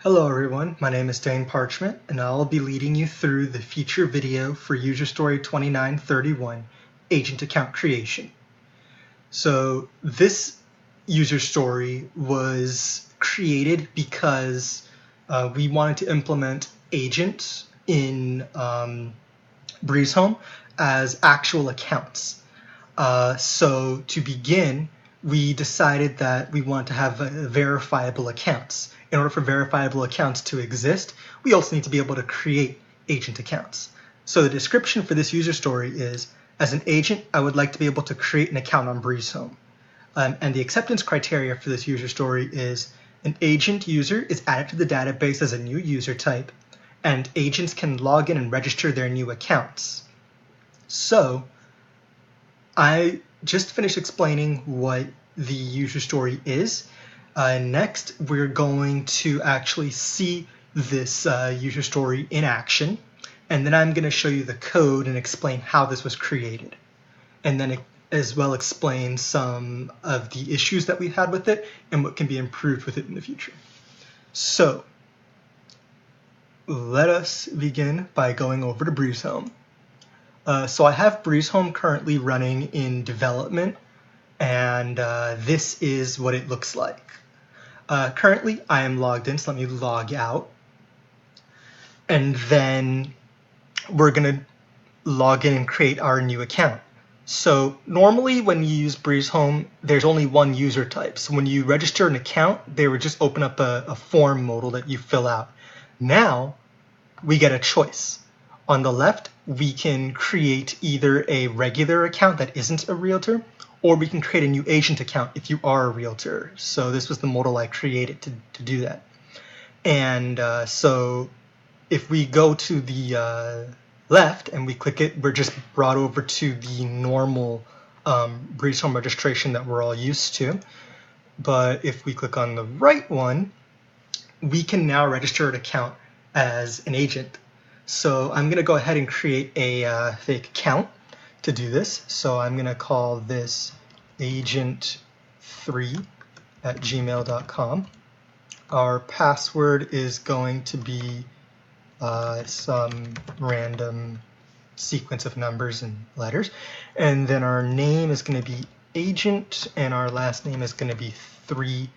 Hello everyone, my name is Dane Parchment and I'll be leading you through the feature video for user story 2931, agent account creation. So this user story was created because we wanted to implement agents in BreazeHome as actual accounts. So to begin, we decided that we want to have verifiable accounts. In order for verifiable accounts to exist, we also need to be able to create agent accounts. So the description for this user story is, as an agent, I would like to be able to create an account on BreazeHome. And the acceptance criteria for this user story is an agent user is added to the database as a new user type, and agents can log in and register their new accounts. So I just finished explaining what the user story is. Next, we're going to actually see this user story in action, and then I'm going to show you the code and explain how this was created, and then as well explain some of the issues that we've had with it and what can be improved with it in the future. So let us begin by going over to BreazeHome. So I have BreazeHome currently running in development, and this is what it looks like. Currently, I am logged in, so let me log out. And then we're going to log in and create our new account. So normally when you use BreazeHome, there's only one user type. So when you register an account, they would just open up a form modal that you fill out. Now we get a choice. On the left, we can create either a regular account that isn't a realtor, or we can create a new agent account if you are a realtor. So this was the modal I created to do that. And so if we go to the left and we click it, we're just brought over to the normal BreazeHome registration that we're all used to. But if we click on the right one, we can now register an account as an agent. So I'm going to go ahead and create a fake account to do this. So I'm going to call this agent3@gmail.com. Our password is going to be some random sequence of numbers and letters. And then our name is going to be agent, and our last name is going to be 3.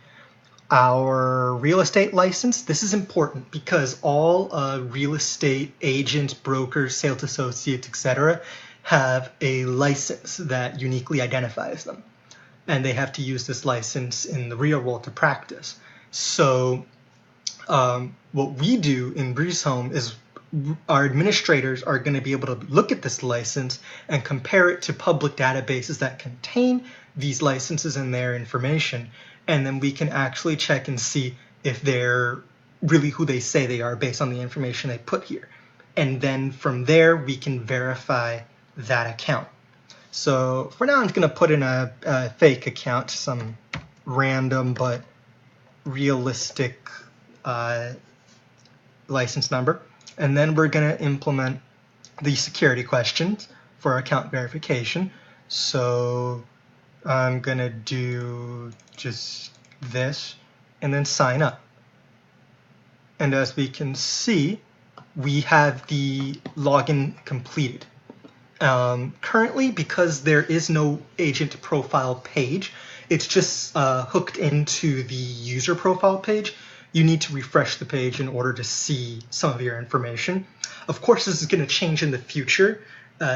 Our real estate license, this is important because all real estate agents, brokers, sales associates, etc. have a license that uniquely identifies them. And they have to use this license in the real world to practice. So what we do in BreazeHome is our administrators are going to be able to look at this license and compare it to public databases that contain these licenses and their information. And then we can actually check and see if they're really who they say they are based on the information they put here. And then from there, we can verify that account. So for now, I'm going to put in a fake account, some random but realistic license number. And then we're going to implement the security questions for account verification. So I'm going to do just this and then sign up. And as we can see, we have the login completed. Currently, because there is no agent profile page, it's just hooked into the user profile page. You need to refresh the page in order to see some of your information. Of course, this is going to change in the future,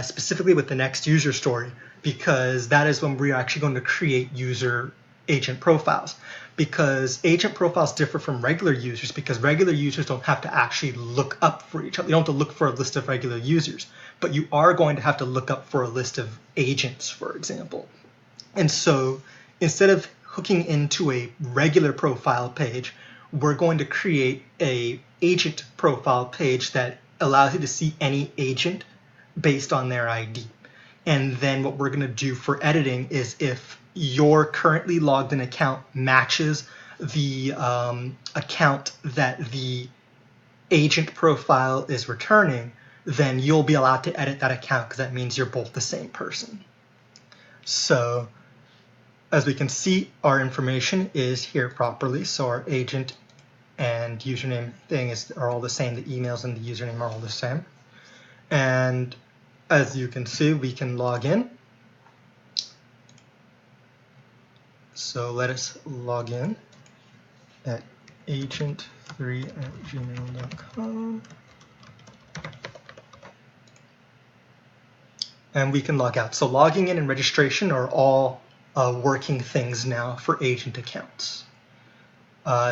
specifically with the next user story, because that is when we're actually going to create user agent profiles. Because agent profiles differ from regular users because regular users don't have to actually look up for each other. You don't have to look for a list of regular users, but you are going to have to look up for a list of agents, for example. And so instead of hooking into a regular profile page, we're going to create a agent profile page that allows you to see any agent based on their ID. And then what we're going to do for editing is if your currently logged in account matches the account that the agent profile is returning, then you'll be allowed to edit that account because that means you're both the same person. So as we can see, our information is here properly. So our agent and username thing are all the same. The emails and the username are all the same. And as you can see, we can log in. So let us log in at agent3@gmail.com. And we can log out. So logging in and registration are all working things now for agent accounts.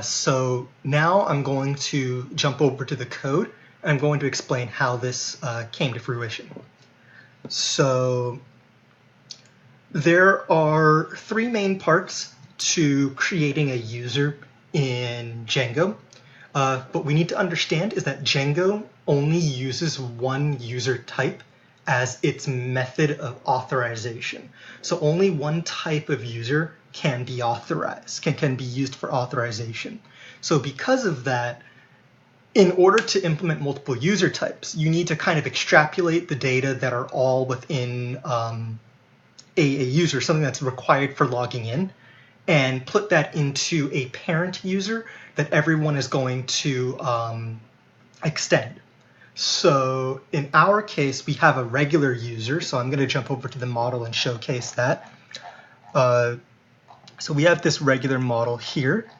So now I'm going to jump over to the code, and I'm going to explain how this came to fruition. So there are three main parts to creating a user in Django. What we need to understand is that Django only uses one user type as its method of authorization. So only one type of user can be authorized, can be used for authorization. So because of that, in order to implement multiple user types, you need to kind of extrapolate the data that are all within a user, something that's required for logging in, and put that into a parent user that everyone is going to extend. So in our case, we have a regular user. So I'm going to jump over to the model and showcase that. So we have this regular model here,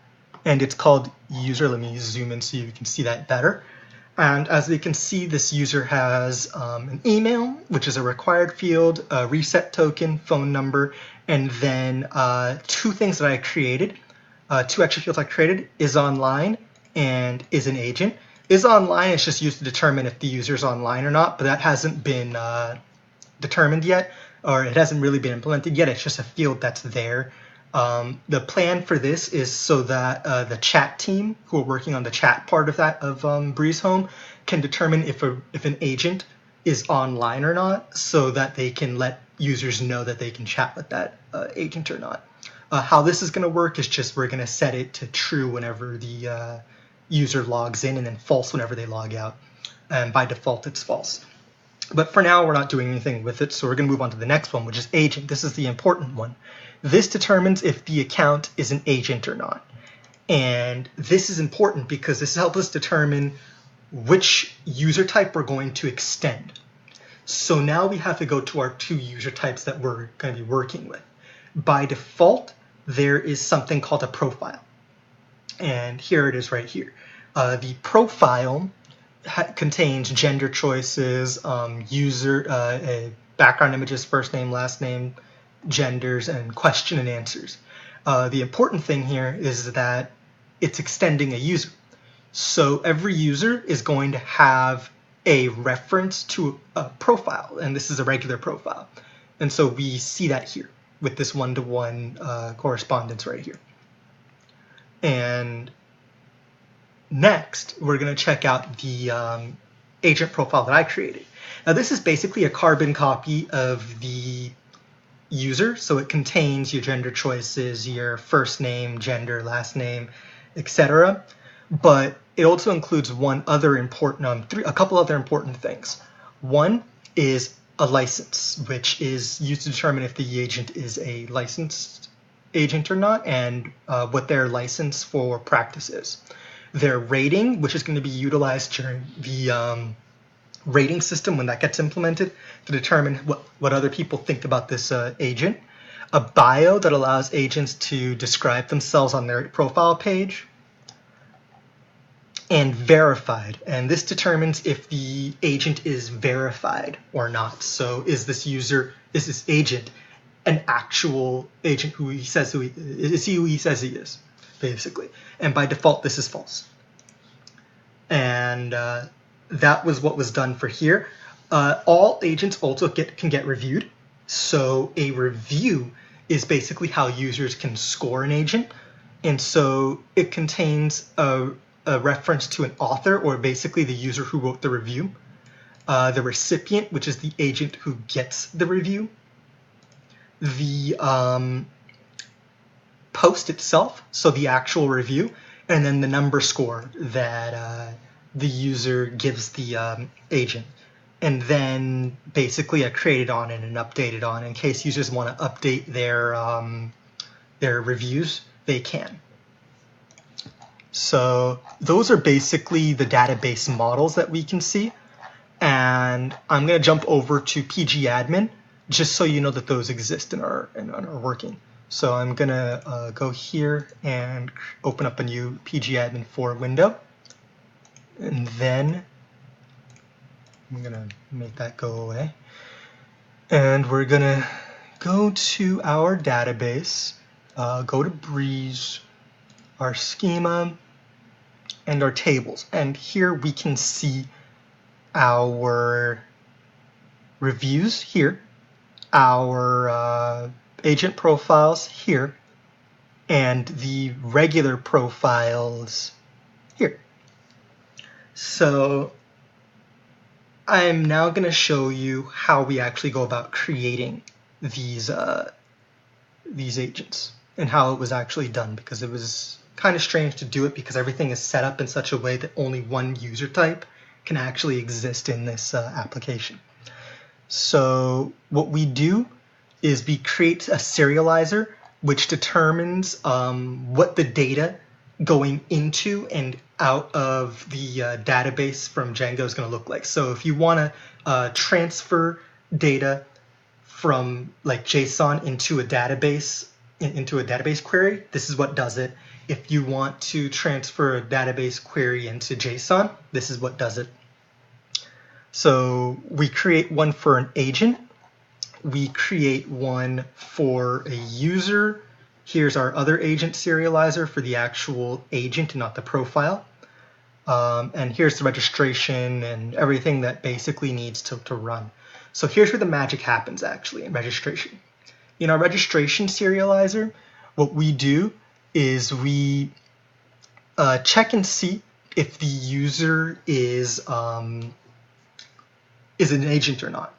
and it's called user. Let me zoom in so you can see that better. And as we can see, this user has an email, which is a required field, a reset token, phone number, and then two things that I created, two extra fields I created, is online and is an agent. Is online is just used to determine if the user is online or not, but that hasn't been determined yet, or it hasn't really been implemented yet. It's just a field that's there. The plan for this is so that the chat team, who are working on the chat part of that of BreazeHome, can determine if an agent is online or not, so that they can let users know that they can chat with that agent or not. How this is going to work is just we're going to set it to true whenever the user logs in, and then false whenever they log out. And by default, it's false. But for now, we're not doing anything with it, so we're going to move on to the next one, which is agent. This is the important one. This determines if the account is an agent or not. And this is important because this helps us determine which user type we're going to extend. So now we have to go to our two user types that we're going to be working with. By default, there is something called a profile. And here it is right here. The profile contains gender choices, background images, first name, last name, genders, and question and answers. The important thing here is that it's extending a user. So every user is going to have a reference to a profile, and this is a regular profile. And so we see that here with this one-to-one correspondence right here. And next, we're going to check out the agent profile that I created. Now, this is basically a carbon copy of the user, so it contains your gender choices, your first name, gender, last name, etc. But it also includes a couple other important things. One is a license, which is used to determine if the agent is a licensed agent or not, and what their license for practice is. Their rating, which is going to be utilized during the rating system when that gets implemented to determine what other people think about this agent. A bio that allows agents to describe themselves on their profile page. And verified, and this determines if the agent is verified or not. So is this agent an actual agent who he says is he who he says he is, basically. And by default, this is false. And that was what was done for here. All agents also can get reviewed. So a review is basically how users can score an agent. And so it contains a reference to an author, or basically the user who wrote the review, the recipient, which is the agent who gets the review, the post itself, so the actual review, and then the number score that the user gives the agent. And then basically I created on it and updated on in case users want to update their reviews, they can. So those are basically the database models that we can see. And I'm going to jump over to pgadmin just so you know that those exist and are working. So I'm going to go here and open up a new pgadmin 4 window. And then I'm going to make that go away. And we're going to go to our database, go to Breeze, our schema, and our tables. And here we can see our reviews here, our agent profiles here, and the regular profiles here. So I'm now going to show you how we actually go about creating these agents and how it was actually done, because it was kind of strange to do it because everything is set up in such a way that only one user type can actually exist in this application. So what we do is we create a serializer which determines what the data going into and out of the database from Django is going to look like. So if you want to transfer data from like JSON into a database query, this is what does it. If you want to transfer a database query into JSON, this is what does it. So we create one for an agent. We create one for a user. Here's our other agent serializer for the actual agent and not the profile. And here's the registration and everything that basically needs to run. So here's where the magic happens actually in registration. In our registration serializer, what we do is we check and see if the user is an agent or not.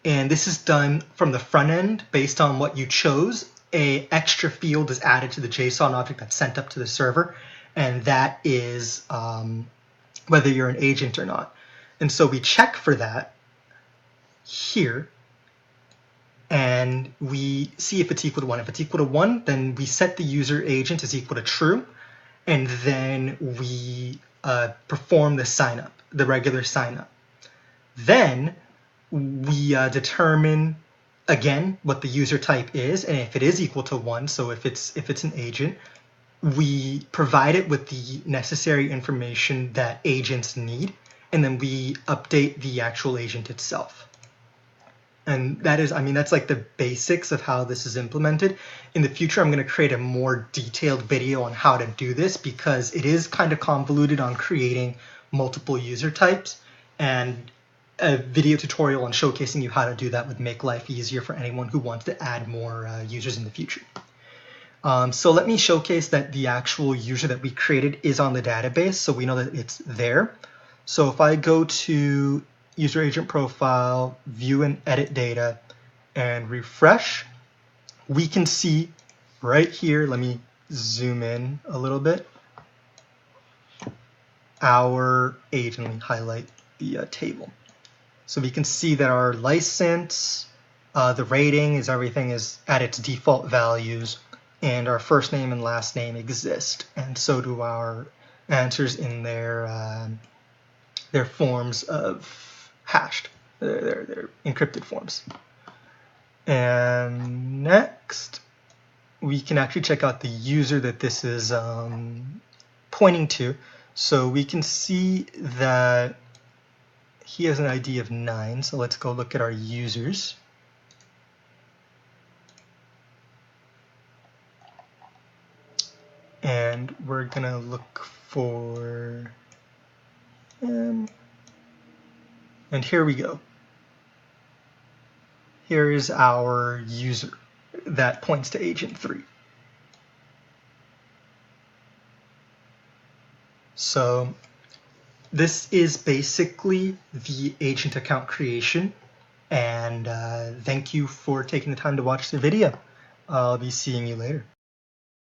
And this is done from the front end based on what you chose. An extra field is added to the JSON object that's sent up to the server, and that is whether you're an agent or not. And so we check for that here, and we see if it's equal to 1. If it's equal to 1, then we set the user agent as equal to true, and then we perform the signup, the regular signup. Then we determine again what the user type is, and if it is equal to 1, so if it's an agent, we provide it with the necessary information that agents need, and then we update the actual agent itself. And that is, I mean, that's like the basics of how this is implemented. In the future, I'm going to create a more detailed video on how to do this because it is kind of convoluted on creating multiple user types, and a video tutorial on showcasing you how to do that would make life easier for anyone who wants to add more users in the future. So let me showcase that the actual user that we created is on the database, so we know that it's there. So if I go to user agent profile, view and edit data, and refresh, we can see right here, let me zoom in a little bit, our agent. Let me highlight the table. So we can see that our license, the rating is everything is at its default values, and our first name and last name exist, and so do our answers in their forms of hashed, their encrypted forms. And next, we can actually check out the user that this is pointing to. So we can see that he has an ID of 9, so let's go look at our users. And we're gonna look for him. And here we go. Here is our user that points to agent 3. So this is basically the agent account creation, and thank you for taking the time to watch the video. I'll be seeing you later.